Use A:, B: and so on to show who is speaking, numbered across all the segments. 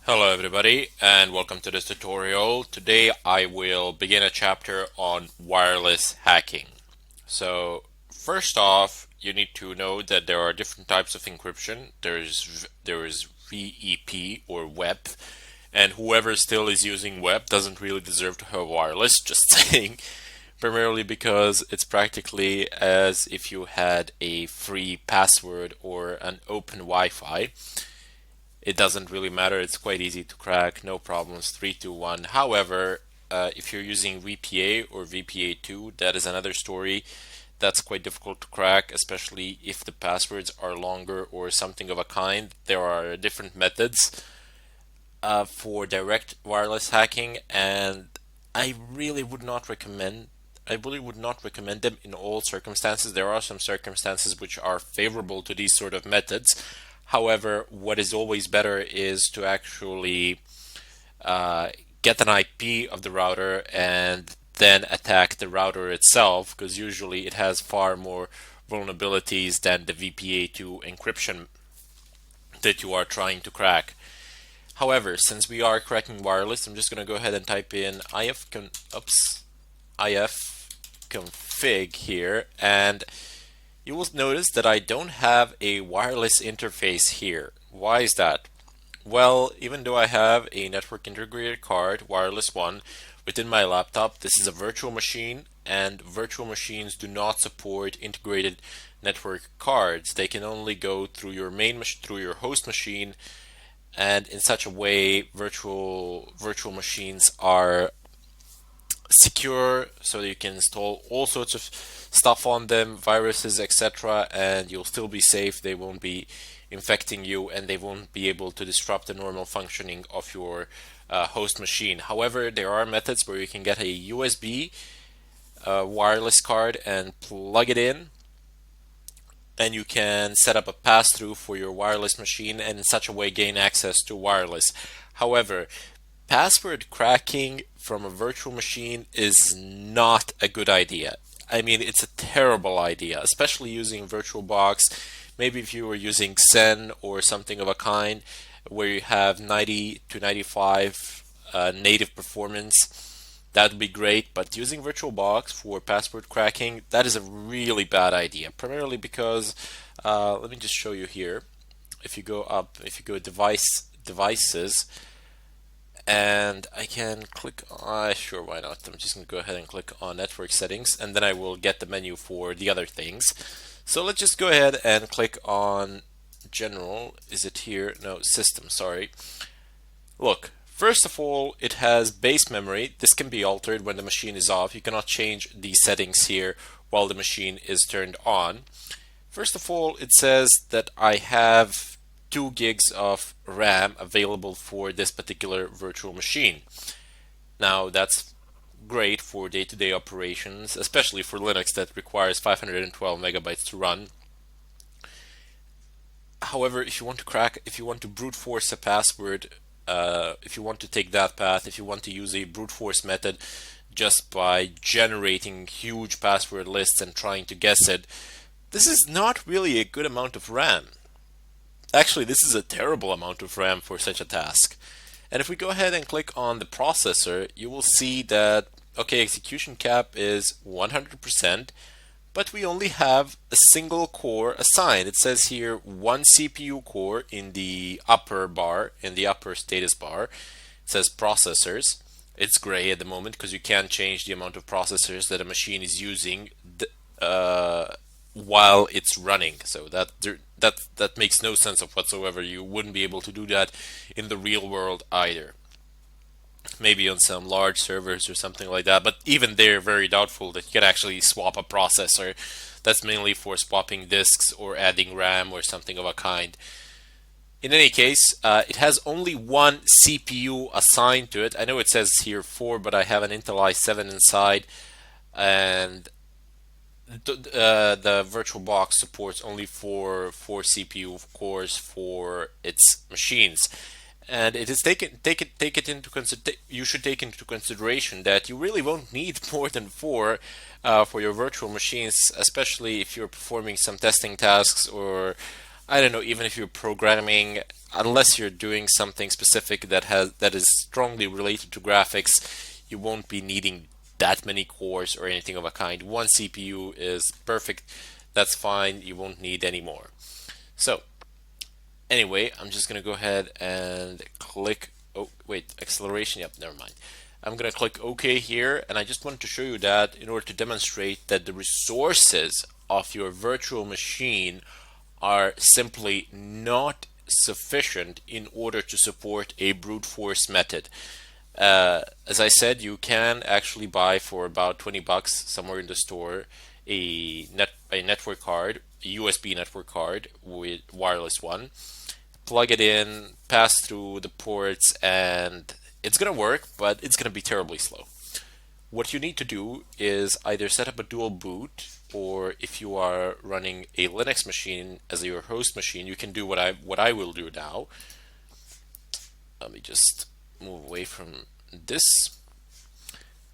A: Hello everybody and welcome to this tutorial. Today I will begin a chapter on wireless hacking. So first off, you need to know that there are different types of encryption. There is VEP or WEP, and whoever still is using WEP doesn't really deserve to have wireless, just saying. Primarily because it's practically as if you had a free password or an open Wi-Fi. It doesn't really matter. It's quite easy to crack, no problems. 321. However, if you're using WPA or WPA2, that is another story. That's quite difficult to crack, especially if the passwords are longer or something of a kind. There are different methods for direct wireless hacking, and I really would not recommend. I really would not recommend them in all circumstances. There are some circumstances which are favorable to these sort of methods. However, what is always better is to actually get an IP of the router and then attack the router itself, because usually it has far more vulnerabilities than the WPA2 encryption that you are trying to crack. However, since we are cracking wireless, I'm just going to go ahead and type in ifconfig here, and you will notice that I don't have a wireless interface here. Why is that? Well, even though I have a network integrated card, wireless one, within my laptop, this is a virtual machine, and virtual machines do not support integrated network cards. They can only go through your through your host machine, and in such a way, virtual machines are secure, so you can install all sorts of stuff on them, viruses, etc., and you'll still be safe. They won't be infecting you, and they won't be able to disrupt the normal functioning of your host machine. However, there are methods where you can get a USB wireless card and plug it in, and you can set up a pass-through for your wireless machine and in such a way gain access to wireless. However, password cracking from a virtual machine is not a good idea. I mean, it's a terrible idea, especially using VirtualBox. Maybe if you were using Xen or something of a kind, where you have 90 to 95 native performance, that would be great. But using VirtualBox for password cracking, that is a really bad idea. Primarily because, let me just show you here. If you go up, if you go devices, and I can click on, sure, why not? I'm just going to go ahead and click on network settings, and then I will get the menu for the other things. So let's just go ahead and click on general. Is it here? No, system, sorry. Look, first of all, it has base memory. This can be altered when the machine is off. You cannot change the settings here while the machine is turned on. First of all, it says that I have 2 gigs of RAM available for this particular virtual machine. Now that's great for day-to-day operations, especially for Linux that requires 512 megabytes to run. However, if you want to brute force a password, if you want to take that path, if you want to use a brute force method just by generating huge password lists and trying to guess it, this is not really a good amount of RAM. Actually, this is a terrible amount of RAM for such a task. And if we go ahead and click on the processor, you will see that, okay, execution cap is 100%, but we only have a single core assigned. It says here 1 CPU core in the upper bar, in the upper status bar. It says processors. It's gray at the moment because you can't change the amount of processors that a machine is using while it's running. So that makes no sense of whatsoever. You wouldn't be able to do that in the real world either. Maybe on some large servers or something like that, but even they're very doubtful that you can actually swap a processor. That's mainly for swapping disks or adding RAM or something of a kind. In any case, it has only 1 CPU assigned to it. I know it says here 4, but I have an Intel i7 inside, and the VirtualBox supports only four CPU cores for its machines, and it is you should take into consideration that you really won't need more than 4 for your virtual machines, especially if you're performing some testing tasks or I don't know, even if you're programming, unless you're doing something specific that is strongly related to graphics, you won't be needing that many cores or anything of a kind. One CPU is perfect. That's fine. You won't need any more. So anyway, I'm just gonna go ahead and click. Oh, wait, acceleration. Yep, never mind. I'm gonna click OK here, and I just wanted to show you that in order to demonstrate that the resources of your virtual machine are simply not sufficient in order to support a brute force method. As I said, you can actually buy for about 20 bucks somewhere in the store a network card, a USB network card with wireless one. Plug it in, pass through the ports, and it's gonna work, but it's gonna be terribly slow. What you need to do is either set up a dual boot, or if you are running a Linux machine as your host machine, you can do what I will do now. Let me just move away from this.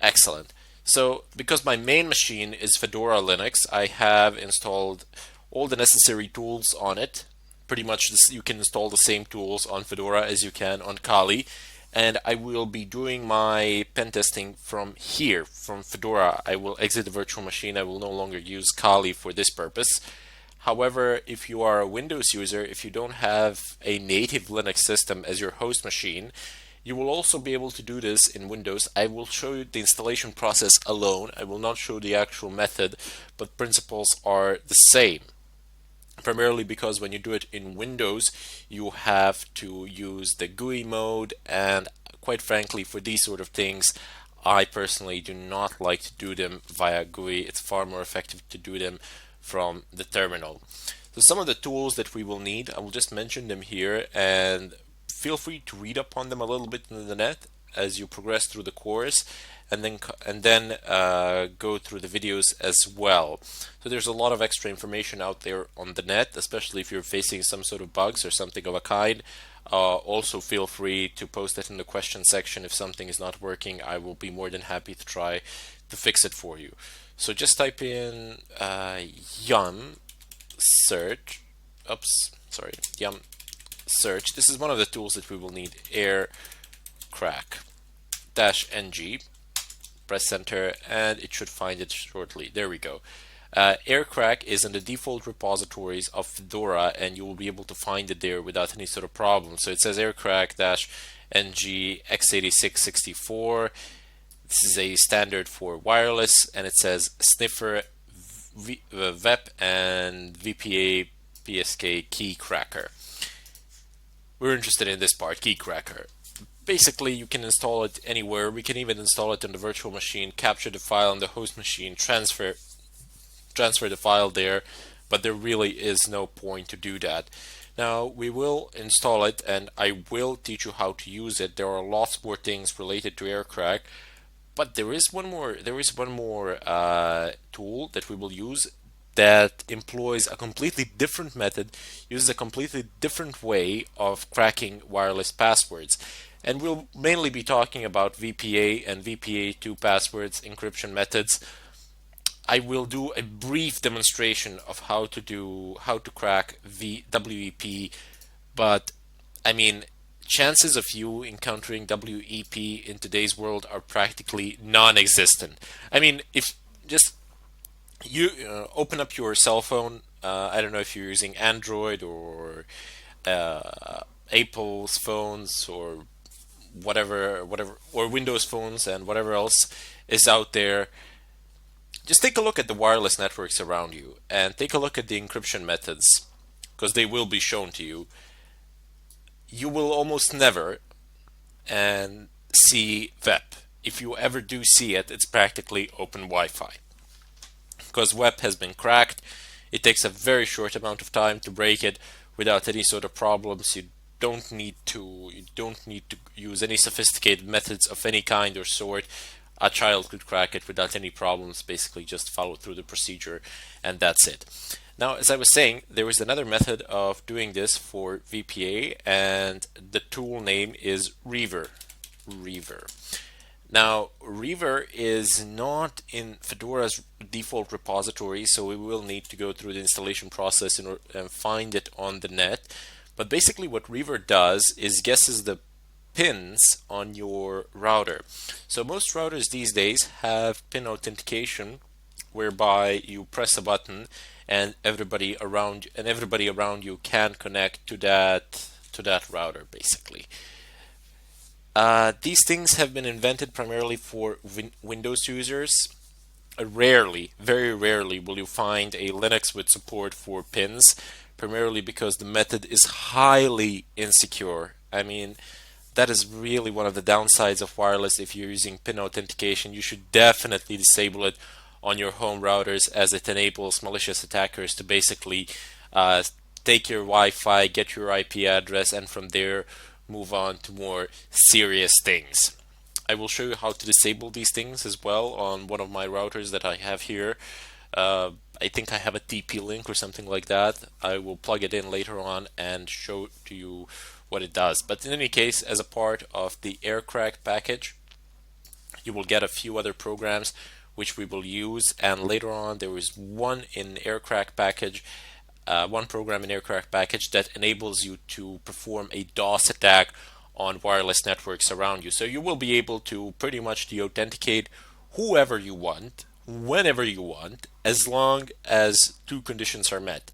A: Excellent. So because my main machine is Fedora Linux, I have installed all the necessary tools on it. Pretty much you can install the same tools on Fedora as you can on Kali. And I will be doing my pen testing from here, from Fedora. I will exit the virtual machine. I will no longer use Kali for this purpose. However, if you are a Windows user, if you don't have a native Linux system as your host machine, you will also be able to do this in Windows. I will show you the installation process alone. I will not show the actual method, but principles are the same. Primarily because when you do it in Windows, you have to use the GUI mode, and quite frankly, for these sort of things, I personally do not like to do them via GUI. It's far more effective to do them from the terminal. So some of the tools that we will need, I will just mention them here, and feel free to read up on them a little bit in the net as you progress through the course, and then go through the videos as well. So there's a lot of extra information out there on the net, especially if you're facing some sort of bugs or something of a kind. Also feel free to post it in the question section if something is not working. I will be more than happy to try to fix it for you. So just type in yum search. Oops, sorry, yum search. This is one of the tools that we will need. Aircrack-ng. Press enter, and it should find it shortly. There we go. Aircrack is in the default repositories of Fedora, and you will be able to find it there without any sort of problem. So it says aircrack-ng x8664. This is a standard for wireless, and it says sniffer, VEP, and WPA PSK key cracker. We're interested in this part, key cracker. Basically, you can install it anywhere. We can even install it on the virtual machine, capture the file on the host machine, transfer the file there, but there really is no point to do that. Now, we will install it, and I will teach you how to use it. There are lots more things related to Aircrack, but there is one more tool that we will use that employs a completely different method, uses a completely different way of cracking wireless passwords. And we'll mainly be talking about WPA and WPA2 passwords encryption methods. I will do a brief demonstration of how to crack WEP, but I mean, chances of you encountering WEP in today's world are practically non-existent. I mean, if just you open up your cell phone, I don't know if you're using Android or Apple's phones or whatever, or Windows phones and whatever else is out there. Just take a look at the wireless networks around you and take a look at the encryption methods, because they will be shown to you. You will almost never see WEP. If you ever do see it, it's practically open Wi-Fi, because WEP has been cracked. It takes a very short amount of time to break it without any sort of problems. You don't need to use any sophisticated methods of any kind or sort. A child could crack it without any problems. Basically just follow through the procedure, and that's it. Now, as I was saying, there is another method of doing this for WPA, and the tool name is Reaver. Now, Reaver is not in Fedora's default repository, so we will need to go through the installation process and find it on the net. But basically what Reaver does is guesses the pins on your router. So most routers these days have pin authentication, whereby you press a button and everybody around you can connect to that router basically. These things have been invented primarily for Windows users. Rarely, very rarely, will you find a Linux with support for pins, primarily because the method is highly insecure. I mean, that is really one of the downsides of wireless. If you're using pin authentication, you should definitely disable it on your home routers, as it enables malicious attackers to basically uh, take your Wi-Fi, get your IP address, and from there move on to more serious things. I will show you how to disable these things as well on one of my routers that I have here. I think I have a TP-Link or something like that. I will plug it in later on and show to you what it does. But in any case, as a part of the AirCrack package, you will get a few other programs which we will use, and later on there is one program in AirCrack package that enables you to perform a DOS attack on wireless networks around you. So you will be able to pretty much de-authenticate whoever you want, whenever you want, as long as two conditions are met.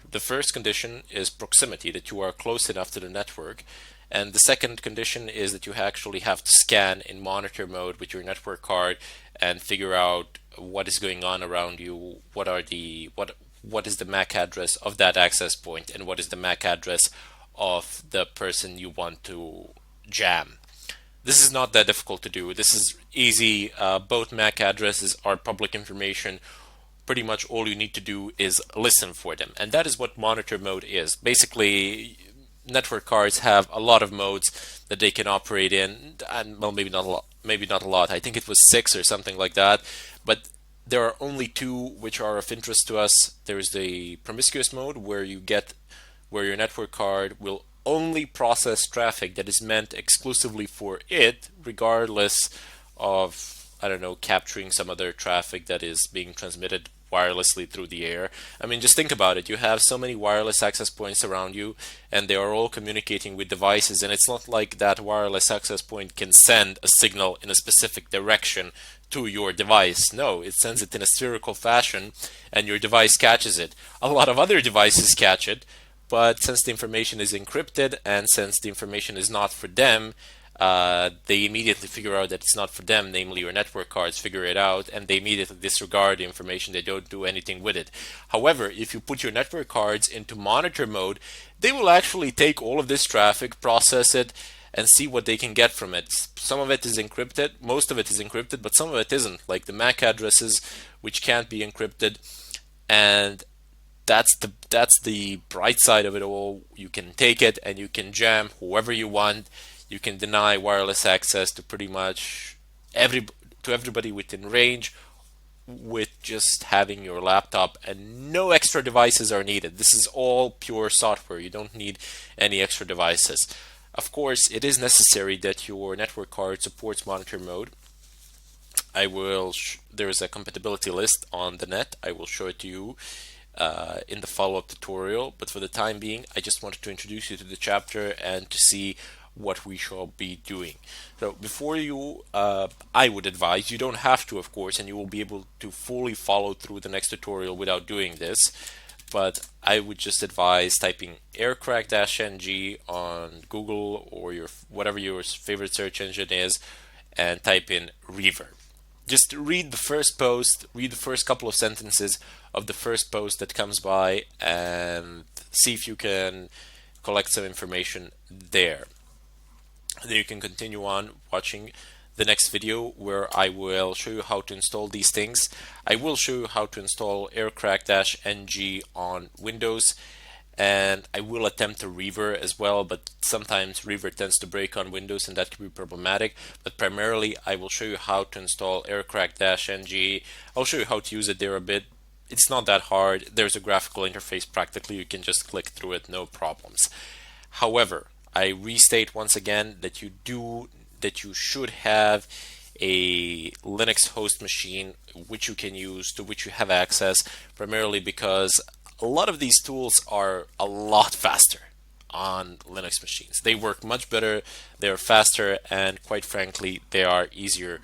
A: The first condition is proximity, that you are close enough to the network. And the second condition is that you actually have to scan in monitor mode with your network card and figure out what is going on around you, what is the MAC address of that access point, and what is the MAC address of the person you want to jam. This is not that difficult to do. This is easy. Both MAC addresses are public information. Pretty much all you need to do is listen for them, and that is what monitor mode is. Basically, network cards have a lot of modes that they can operate in, and well, maybe not a lot. Maybe not a lot. I think it was 6 or something like that, but there are only 2 which are of interest to us. There's the promiscuous mode, where your network card will only process traffic that is meant exclusively for it, regardless of, I don't know, capturing some other traffic that is being transmitted wirelessly through the air. I mean, just think about it. You have so many wireless access points around you, and they are all communicating with devices, and it's not like that wireless access point can send a signal in a specific direction to your device. No, it sends it in a spherical fashion, and your device catches it. A lot of other devices catch it, but since the information is encrypted and since the information is not for them, they immediately figure out that it's not for them, namely your network cards figure it out, and they immediately disregard the information. They don't do anything with it. However, if you put your network cards into monitor mode, they will actually take all of this traffic, process it, and see what they can get from it. Some of it is encrypted, most of it is encrypted, but some of it isn't, like the MAC addresses, which can't be encrypted, and that's the bright side of it all. You can take it and you can jam whoever you want. You can deny wireless access to pretty much everybody within range with just having your laptop, and no extra devices are needed. This is all pure software. You don't need any extra devices. Of course, it is necessary that your network card supports monitor mode. There is a compatibility list on the net. I will show it to you in the follow-up tutorial, but for the time being, I just wanted to introduce you to the chapter and to see what we shall be doing. So before I would advise, you don't have to, of course, and you will be able to fully follow through the next tutorial without doing this, but I would just advise typing aircrack-ng on Google or whatever your favorite search engine is, and type in Reaver. Just read the first post, read the first couple of sentences of the first post that comes by, and see if you can collect some information there. Then you can continue on watching the next video, where I will show you how to install these things. I will show you how to install aircrack-ng on Windows, and I will attempt a Reaver as well, but sometimes Reaver tends to break on Windows, and that can be problematic. But primarily, I will show you how to install aircrack-ng. I'll show you how to use it there a bit. It's not that hard. There's a graphical interface practically. You can just click through it, no problems. However, I restate once again that you should have a Linux host machine which you can use, to which you have access, primarily because a lot of these tools are a lot faster on Linux machines. They work much better, they're faster, and quite frankly, they are easier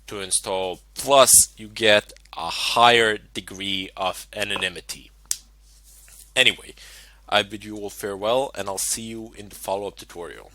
A: to install. Plus, you get a higher degree of anonymity. Anyway, I bid you all farewell, and I'll see you in the follow-up tutorial.